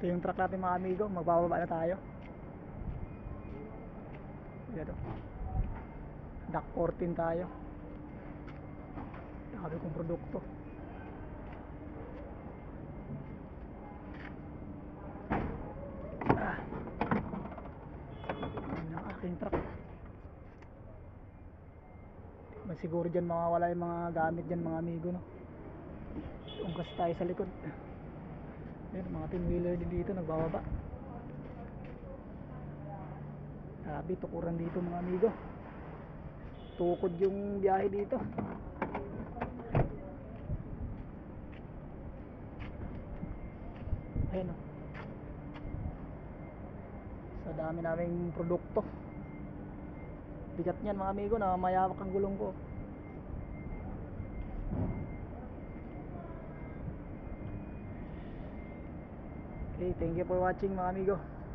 Ito yung truck natin mga amigo, magbababa na tayo. Ito, Dock 14 tayo. Dami kong produkto. Yan ang aking truck. Siguro dyan mawawala yung mga gamit dyan mga amigo, no? Ungkas tayo sa likod. Yan, mga tin-wheeler din dito nagbababa. Sabi, tukuran dito mga amigo. Tukod yung biyahe dito. Ayan, no? Sa dami naming produkto. Bigat niyan mga amigo, na mayawak ang gulong ko. Okay, thank you for watching mga amigo.